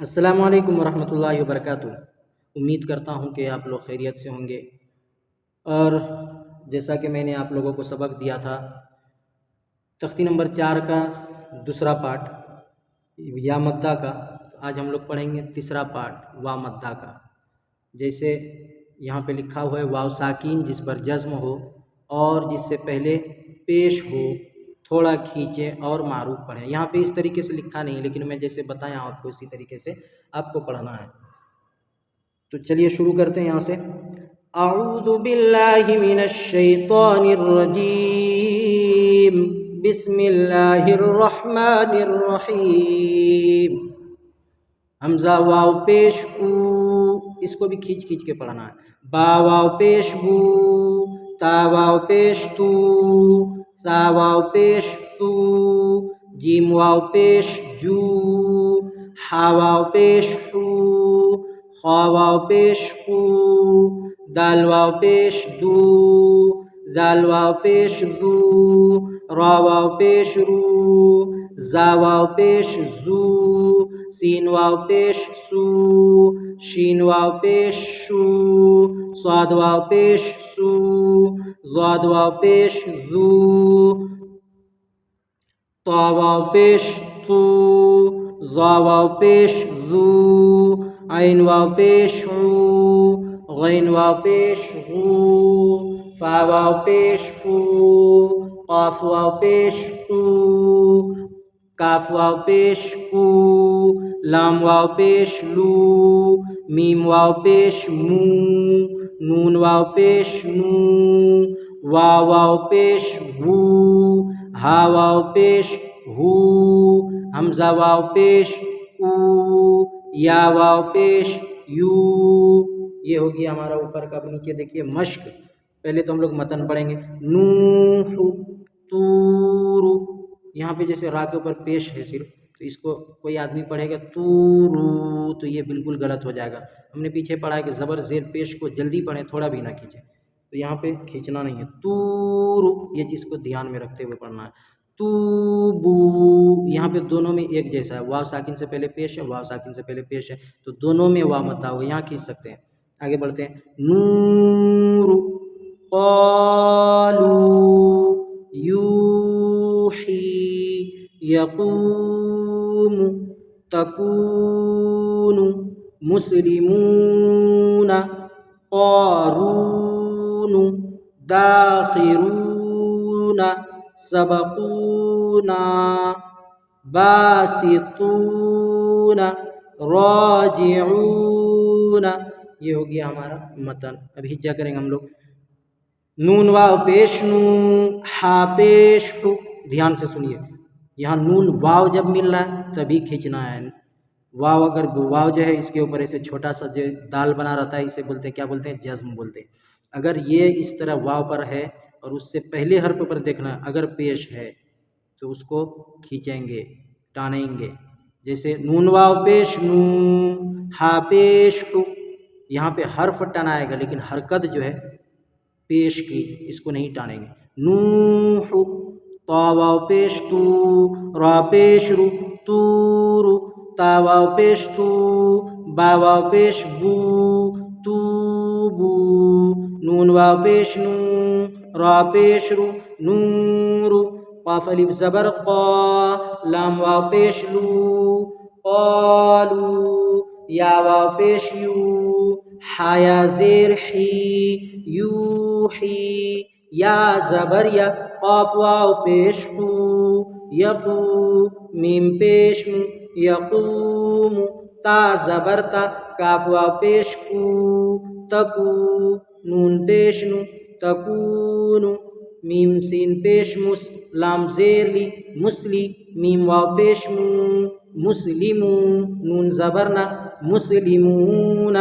السلام علیکم ورحمۃ اللہ وبرکاتہ۔ امید کرتا ہوں کہ آپ لوگ خیریت سے ہوں گے، اور جیسا کہ میں نے آپ لوگوں کو سبق دیا تھا تختی نمبر 4 کا دوسرا پارٹ یا مدہ کا، آج ہم لوگ پڑھیں گے تیسرا پارٹ وا مدہ کا۔ جیسے یہاں پہ لکھا ہوا ہے واو ساکین جس پر جزم ہو اور جس سے پہلے پیش ہو تھوڑا کھینچے اور معروف پڑھیں۔ یہاں پہ اس طریقے سے لکھا نہیں، لیکن میں جیسے بتایا آپ کو اسی طریقے سے آپ کو پڑھنا ہے۔ تو چلیے شروع کرتے ہیں یہاں سے۔ اعوذ باللہ من الشیطان الرجیم، بسم اللہ الرحمن الرحیم۔ حمزہ واو پیش او، اس کو بھی کھینچ کے پڑھنا ہے۔ با واو پیش بو، تا واو پیش تو، سا واو پیش تو، جیم واو پیش جو، ہا واو پیش حو، خا واو پیش خو، دال واو پیش دو، زال واو پیش ذو، را واو پیش رو، زا واو پیش زو، سین واو پیش سو، شین واو پیش شو، صاد واو پیش سو، ضاد واو پیش ذو، طا واو پیش تو، ظا واو پیش ذو، عین واو پیش عو، غین واو پیش غو، فا واو پیش فو، قاف واو پیش قو، کاف واو پیش کو، لام واو پیش لو، میم واو پیش مو، نون واو پیش نو، واو واو پیش وو، ہا واو پیش ہو، حمزہ واو پیش او، یا واو پیش یو۔ یہ ہو گیا ہمارا اوپر کا۔ اب نیچے دیکھیے مشق۔ پہلے تو ہم لوگ متن پڑھیں گے۔ نوح تور، یہاں پہ جیسے را کے اوپر پیش ہے صرف، تو اس کو کوئی آدمی پڑھے گا تورو تو یہ بالکل غلط ہو جائے گا۔ ہم نے پیچھے پڑھا ہے کہ زبر زیر پیش کو جلدی پڑھیں، تھوڑا بھی نہ کھینچیں، تو یہاں پہ کھینچنا نہیں ہے۔ تورو یہ چیز کو دھیان میں رکھتے ہوئے پڑھنا ہے۔ توبو یہاں پہ دونوں میں ایک جیسا ہے، واو ساکن سے پہلے پیش ہے، واو ساکن سے پہلے پیش ہے، تو دونوں میں وا مدہ ہوگا، یہاں کھینچ سکتے ہیں۔ آگے بڑھتے ہیں۔ نور، قالو، یوحی، یقوم، تکون، مسلمون، قارون، داخرون، سبقونا، باسطون، راجعون۔ یہ ہو گیا ہمارا متن۔ اب ہجا کریں گے ہم لوگ۔ نون واو پیش نو، ہا پیش ہو، دھیان سے سنیے، یہاں نون واو جب مل رہا ہے تبھی کھینچنا ہے۔ واو اگر واو جو ہے اس کے اوپر ایسے چھوٹا سا جو دال بنا رہتا ہے، اسے بولتے ہیں، کیا بولتے ہیں؟ جزم بولتے ہیں۔ اگر یہ اس طرح واو پر ہے اور اس سے پہلے حرف پر دیکھنا ہے، اگر پیش ہے تو اس کو کھینچیں گے، ٹانیں گے۔ جیسے نون واو پیش نو، ہا پیش ہو، یہاں پہ حرف ٹنائے گا لیکن حرکت جو ہے پیش کی، اس کو نہیں ٹانیں گے۔ نوح، طا واو پیش تو، را پیش رو، تورو، تا واو پیش تو، با واو پیش بو، توبو، نون واو پیش نو، را پیش رو، نورو، قاف الف زبر قا، لام واو پیش لو، قالو، یا واو پیش یو، ہا یا زیر حی، یوحی، یا زبر یا، قاف واو پیش قو، یقو، میم پیش مو، یقوم، تا زبر تا، کاف واو پیش کو، تکو، نون پیش نو، تکونو، میم سین پیش مس، لام زیر لی، مسلی، میم واو پیش مو، مسلمو، نون زبر نا، مسلمون،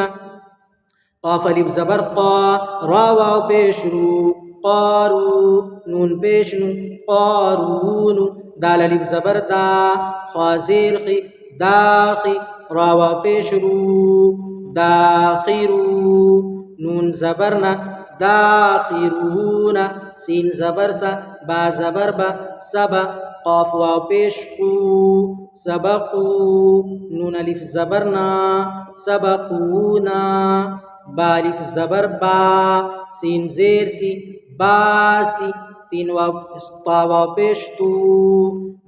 قاف الف زبر قا، را واو پیش رو، قارو، نون پیش نو، قارون، دال الف زبر دا، خا زیر خی، داخی، را واو پیش رو، داخرو، نون زبر نا، داخرون، سین زبر سا، با زبر با، سبا، قاف واو پیش قو، सबकू, नून अलिफ ज़बर ना, सबकूना, बा अलिफ ज़बर बा, सीन ज़ेर सी, बासी, तीन वाव ता वाव पेश तू,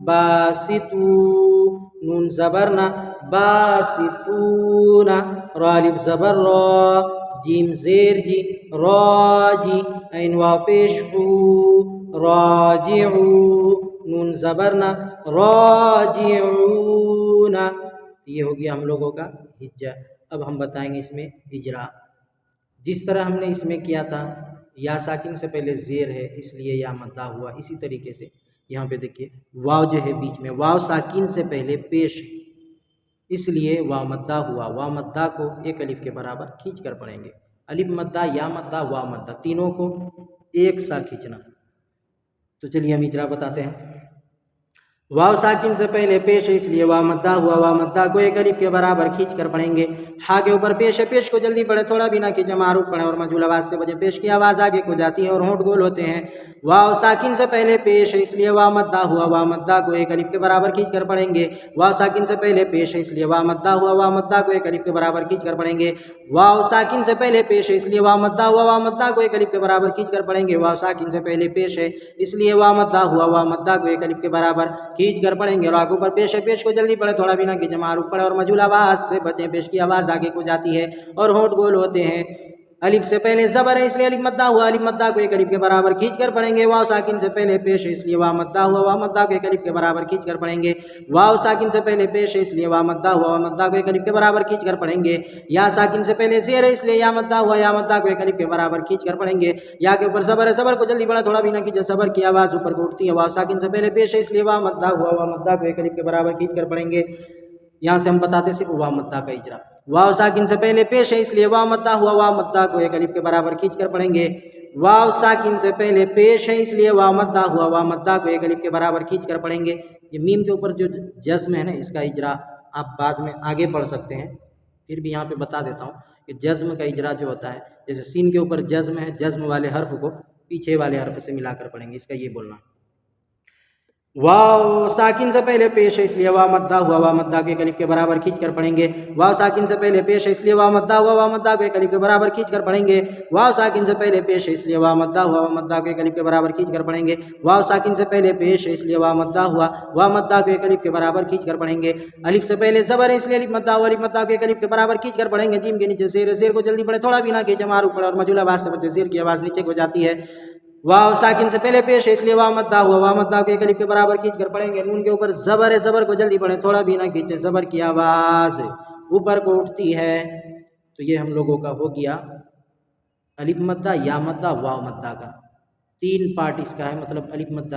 बासितू, नून ज़बर ना, बासितूना, रा अलिफ ज़बर रा, जीम ज़ेर जी, राजी, ऐन वाव पेश हू, राजिऊ, नून ज़बर ना, राजिऊना। ये हो गया हम लोगों का हिज्जा। अब हम बताएंगे इसमें इजरा। जिस तरह हमने इसमें किया था, या साकिन से पहले ज़ेर है इसलिए या मद्दा हुआ, इसी तरीके से यहाँ पे देखिए वाव जो है बीच में, वाव साकिन से पहले पेश है इसलिए वाव मद्दा हुआ। वाव मद्दा को एक अलिफ के बराबर खींच कर पढ़ेंगे। अलिफ मद्दा, या मद्दा, वाव मद्दा, तीनों को एक सा खींचना। तो चलिए हम इजरा बताते हैं। वाव साकिन से पहले पेश है इसलिए वाव मद्दा हुआ। वाव मद्दा को एक अलिफ के बराबर खींच कर पढ़ेंगे। हा के ऊपर पेश है, पेश को जल्दी पढ़े, थोड़ा भी ना खींचे, मारूफ पढ़े और मजूल आवाज से बजे। पेश की आवाज आगे को जाती है और होंठ गोल होते हैं। वाव साकिन से पहले पेश है इसलिए वाव मद्दा हुआ। वाव मद्दा को एक अलिफ के बराबर खींच कर पढ़ेंगे। वाव साकिन से पहले पेश है इसलिए वाव मद्दा हुआ। वाव मद्दा को एक अलिफ के बराबर खींच कर पढ़ेंगे। वाव साकिन से पहले पेश है इसलिए वाव मद्दा हुआ। वाव मद्दा को एक अलिफ के बराबर खींच कर पढ़ेंगे। वाव साकिन से पहले पेश है इसलिए वाव मद्दा हुआ। वाव मद्दा को एक अलिफ के बराबर खींच कर पढ़ेंगे। रा के ऊपर पेश है, पेश को जल्दी पढ़े, थोड़ा भी ना खींचे, मारूफ पढ़े और मजूल आवाज से बचें। पेश की आवाज आगे को जाती है और होंठ गोल होते हैं। अलिफ से पहले ज़बर है इसलिए अलिफ मद्दा हुआ। अलिफ मद्दा को एक अलिफ के बराबर खींच कर पढ़ेंगे। वाव साकिन से पहले पेश है इसलिए वाव मद्दा हुआ। वाव मद्दा को एक अलिफ के बराबर खींच कर पढ़ेंगे। वाव साकिन से पहले पेश है इसलिए वाव मद्दा हुआ। वाव मद्दा को एक अलिफ के बराबर खींच कर पढ़ेंगे। या साकिन से पहले ज़ेर है इसलिए या मद्दा हुआ। या मद्दा को एक अलिफ के बराबर खींच कर पढ़ेंगे। या के ऊपर ज़बर है, ज़बर को जल्दी पढ़ा, थोड़ा भी ना खींचे, ज़बर की आवाज़ ऊपर को उठती है। वाव साकिन से पहले पेश है इसलिए वाव मद्दा हुआ। वाव मद्दा को एक अलिफ के बराबर खींच कर पढ़ेंगे। यहाँ से हम बताते सिर्फ वाव मद्दा का इजरा। वाव साकिन से पहले पेश है इसलिए वाव मद्दा हुआ। वाव मद्दा को एक अलिफ के बराबर खींच कर पढ़ेंगे। वाव साकिन से पहले पेश है इसलिए वाव मद्दा हुआ। वाव मद्दा को एक अलिफ के बराबर खींच कर पढ़ेंगे। ये मीम के ऊपर जो जज्म है ना, इसका इजरा आप बाद में आगे पढ़ सकते हैं, फिर भी यहाँ पे बता देता हूँ कि जज्म का इजरा जो होता है, जैसे सीन के ऊपर जज्म है, जज्म वाले हर्फ को पीछे वाले हर्फ से मिलाकर पढ़ेंगे। इसका ये बोलना, वाव साकिन से पहले पेश है इसलिए वाव मद्दा हुआ। वाव मद्दा को एक अलिफ के बराबर खींच कर पढ़ेंगे। वाव साकिन से पहले पेश है इसलिए वाव मद्दा हुआ। वाव मद्दा को एक अलिफ के बराबर खींच कर पढ़ेंगे। वाव साकिन से पहले पेश है इसलिए वाव मद्दा हुआ। वाव मद्दा को एक अलिफ के बराबर खींच कर पढ़ेंगे। वाव साकिन से पहले पेश है इसलिए वाव मद्दा हुआ। वाव मद्दा को एक अलिफ के बराबर खींच कर पढ़ेंगे। अलिफ से पहले ज़बर है इसलिए अलिफ मद्दा हुआ। अलिफ मद्दा को एक अलिफ के बराबर खींच कर पढ़ेंगे। जीम के नीचे शेर है, शेर को जल्दी पढ़े, थोड़ा भी ना खींचे, मारूफ पढ़े और मजूल आवाज से बचे। शेर की आवाज़ नीचे को जाती है। वाव साकिन से पहले पेश है इसलिए वाव मद्दा हुआ। वाव मद्दा को एक अलिफ के बराबर खींच कर पढ़ेंगे। नून के ऊपर ज़बर है, ज़बर को जल्दी पढ़ें, थोड़ा भी ना खींचे, ज़बर की आवाज़ ऊपर को उठती है। तो ये हम लोगों का हो गया अलिफ मद्दा, या मद्दा, वाव मद्दा का। तीन पार्ट इसका है, मतलब अलिफ मद्दा